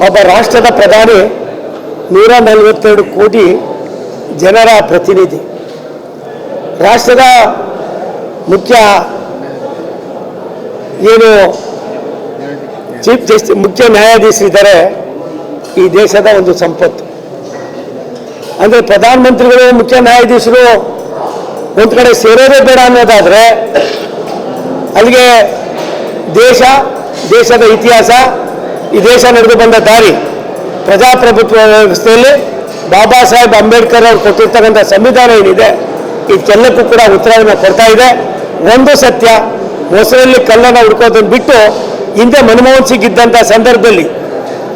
ಒಬ್ಬ ರಾಷ್ಟ್ರದ ಪ್ರಧಾನಿ 142 ಕೋಟಿ ಜನರ ಪ್ರತಿನಿಧಿ, ರಾಷ್ಟ್ರದ ಮುಖ್ಯ ಏನು ಚೀಫ್ ಜಸ್ಟಿಸ್ ಮುಖ್ಯ ನ್ಯಾಯಾಧೀಶರಿದ್ದಾರೆ. ಈ ದೇಶದ ಒಂದು ಸಂಪತ್ತು ಅಂದರೆ ಪ್ರಧಾನಮಂತ್ರಿಗಳು ಮುಖ್ಯ ನ್ಯಾಯಾಧೀಶರು ಒಂದು ಕಡೆ ಸೇರೋದೇ ಬೇಡ ಅನ್ನೋದಾದರೆ ಅಲ್ಲಿಗೆ ದೇಶದ ಇತಿಹಾಸ, ಈ ದೇಶ ನಡೆದು ಬಂದ ದಾರಿ, ಪ್ರಜಾಪ್ರಭುತ್ವ ವ್ಯವಸ್ಥೆಯಲ್ಲಿ ಬಾಬಾ ಸಾಹೇಬ್ ಅಂಬೇಡ್ಕರ್ ಅವರು ಕೊಟ್ಟಿರ್ತಕ್ಕಂಥ ಸಂವಿಧಾನ ಏನಿದೆ ಇದಕ್ಕೆಲ್ಲಕ್ಕೂ ಕೂಡ ಉತ್ತರವನ್ನು ಕೊಡ್ತಾ ಇದೆ. ಒಂದು ಸತ್ಯ, ಮೊಸರಲ್ಲಿ ಕಲ್ಲನ್ನು ಹುಡ್ಕೋದನ್ನು ಬಿಟ್ಟು ಹಿಂದೆ ಮನಮೋಹನ್ ಸಿಂಗ್ ಇದ್ದಂಥ ಸಂದರ್ಭದಲ್ಲಿ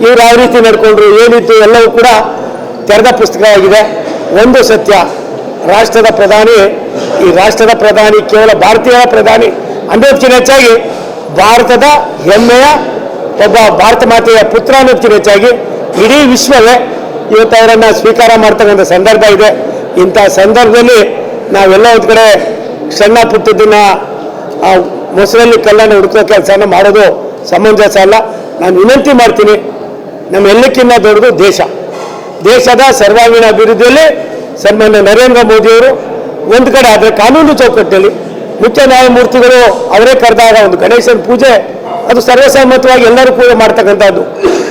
ಇವರು ಯಾವ ರೀತಿ ನಡ್ಕೊಂಡ್ರು ಏನಿತ್ತು ಎಲ್ಲವೂ ಕೂಡ ತೆರೆದ ಪುಸ್ತಕವಾಗಿದೆ. ಒಂದು ಸತ್ಯ, ರಾಷ್ಟ್ರದ ಪ್ರಧಾನಿ ಕೇವಲ ಭಾರತೀಯ ಪ್ರಧಾನಿ ಅನ್ನೋದಕ್ಕಿಂತ ಹೆಚ್ಚಾಗಿ ಭಾರತದ ಹೆಮ್ಮೆಯ ಒಬ್ಬ ಭಾರತ ಮಾತೆಯ ಪುತ್ರ ಅನ್ನೋದಕ್ಕಿಂತ ಹೆಚ್ಚಾಗಿ ಇಡೀ ವಿಶ್ವವೇ ಇವತ್ತು ಅವರನ್ನು ಸ್ವೀಕಾರ ಮಾಡ್ತಕ್ಕಂಥ ಸಂದರ್ಭ ಇದೆ. ಇಂಥ ಸಂದರ್ಭದಲ್ಲಿ ನಾವೆಲ್ಲ ಒಂದು ಕಡೆ ಸಣ್ಣ ಪುಟ್ಟದನ್ನು ಮೊಸರಲ್ಲಿ ಕಲ್ಲನ್ನು ಹುಡುಕೋ ಕೆಲಸನ ಮಾಡೋದು ಸಮಂಜಸ ಅಲ್ಲ. ನಾನು ವಿನಂತಿ ಮಾಡ್ತೀನಿ, ನಮ್ಮೆಲ್ಲಕ್ಕಿಂತ ದೊಡ್ಡದು ದೇಶದ ಸರ್ವಾಂಗೀಣ ಅಭಿವೃದ್ಧಿಯಲ್ಲಿ ಸನ್ಮಾನ್ಯ ನರೇಂದ್ರ ಮೋದಿಯವರು ಒಂದು ಕಡೆ ಆದರೆ ಕಾನೂನು ಚೌಕಟ್ಟಲ್ಲಿ ಮುಖ್ಯ ನ್ಯಾಯಮೂರ್ತಿಗಳು ಅವರೇ ಕರೆದಾಗ ಒಂದು ಗಣೇಶನ ಪೂಜೆ ಅದು ಸರ್ವಸಮ್ಮತವಾಗಿ ಎಲ್ಲರೂ ಪೂಜೆ ಮಾಡ್ತಕ್ಕಂಥದ್ದು.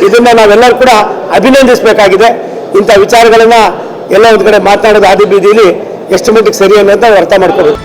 ಇದನ್ನು ನಾವೆಲ್ಲರೂ ಕೂಡ ಅಭಿನಂದಿಸಬೇಕಾಗಿದೆ. ಇಂಥ ವಿಚಾರಗಳನ್ನು ಎಲ್ಲ ಒಂದು ಕಡೆ ಮಾತನಾಡೋದು ಆದಿ ಬೀದಿಯಲ್ಲಿ ಎಷ್ಟು ಮಟ್ಟಿಗೆ ಸರಿ ಅನ್ನೋದು ನಾವು ಅರ್ಥ ಮಾಡ್ಕೋಬೇಕು.